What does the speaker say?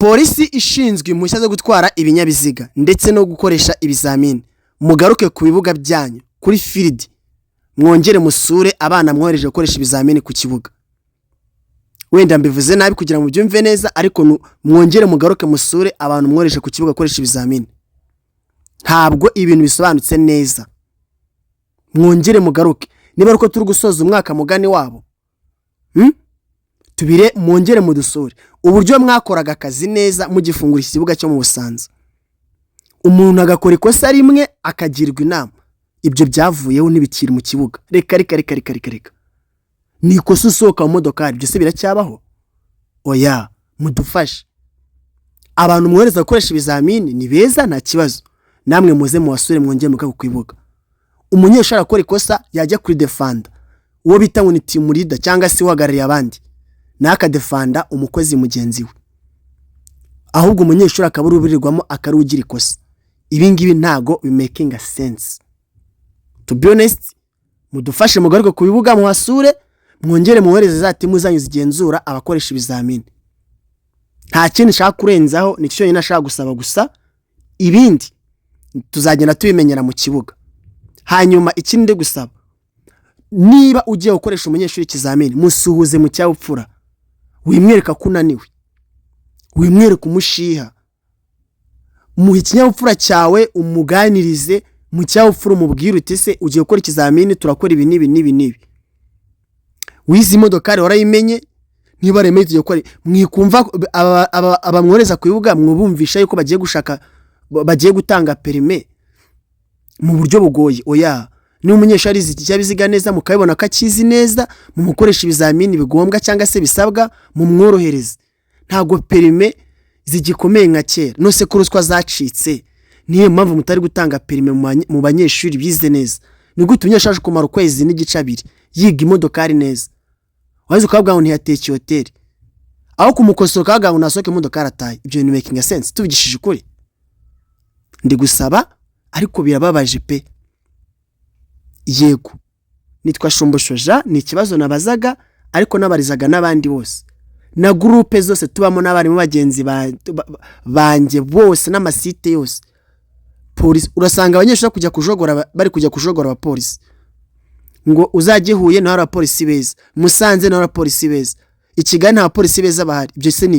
Polisi ishinzwe impushya zo gutwara ibinyabiziga ndetse no gukoresha ibizamini, mugaruke ku bibuga byanyu kuri field, mwongere musure abana mwohereje gukoresha ibizamini ku kibuga. Wenda mbivuze nabi kugira ngo byumve neza, ariko mwongere mugaruke musure abantu mwohereje ku kibuga gukoresha ibizamini. Ntabwo ibintu bisobanutse neza. Mwongere mugaruke. Niba uko turi gusoza umwaka mugani wabo, tubire mwongere mudusure. Uburyo mwakoraga akazi neza mugifungura ikibuga cyo mu Busanza, umuntu agakora ikosa rimwe akagirwa inama, ibyo byavuyeho ntibikiri mu kibuga. Reka ni ikosa usohoka mu modokari, ibyo se biracyabaho? Oya, mudufashe. Abantu mwohereza gukoresha ibizamini ni beza, nta kibazo. Namwe muze mu wasure mwongere mukagu kwibuga. Umunyeshuri akora ikosa yajya kuri defender, uwo bita ngo ni team leader cyangwa se uhagarariye abandi, naka defender umukozi mugenzi we. Ahubwo umunyeshuri akaburubirirwamo akarugira ikosa. Ibi ngibi ntago bi making a sense. To be honest, mudufashe mugaruke ku bibuga mu wasure, mwongere muhereze za timu zanyu zigenzura abakoresha ibizamini. Nta kintu nshaka kurenzaho, ni cyo nyine nashaka gusaba gusa, ibindi tuzagenda tubimenyera mu kibuga. Hanyuma ikindi gusaba, niba ugiye gukoresha umunyeshuri ikizamini, musuhuze mu cyabupfura. Wimwereka kunaniwe, wimwereka umushiha, mu ikinyabupfura cyawe umuganirize mu cyabupfura, umubwire uti se ugiye gukora ikizamini, turakora ibi nibi. Wizi modokari warayimenye, niba remeye tugiye gukora, mwikumva abamworeza ku bibuga mwubumvisha yuko bagiye gutanga perime mu buryo bugoye. Oya, ni umunyeshuri ikiyabiziga neza, mukabibona ko akizi neza, mu mukoresha ibizamini bigombwa cyangwa se bisabwa, mu mworohereze. Ntago perime zigikomeye nka kera, nose ko ruswa zacitse. Niyo mpamvu mutari gutanga perime mu banyeshuri bize neza. Ni gute umunyeshuri kumara ukwezi n'igice abiri yiga imodokari neza, wahize ukabwa ngo ntiyateke hotel, aho kumukosora kaga ngo nasoke imodokari ataye? Ibyo ni making sense? Tubigishije ukuri? Ndi gusaba, ariko birababaje pe. Yego, nitwa Shomboshoja, ni ikibazo nabazaga, ariko nabarizaga n'abandi bose na groupe zose tubamo n'abarimu bagenzi banje bose n'amasite yose. Polisi urasanga abanyeshuri kujya kujogora, bari kujya kujogora abapolisi, ngo uzagihuye na abapolisi beza, Musanze na abapolisi beza, Ikigali nta abapolisi beza bahari. Ibyo se ni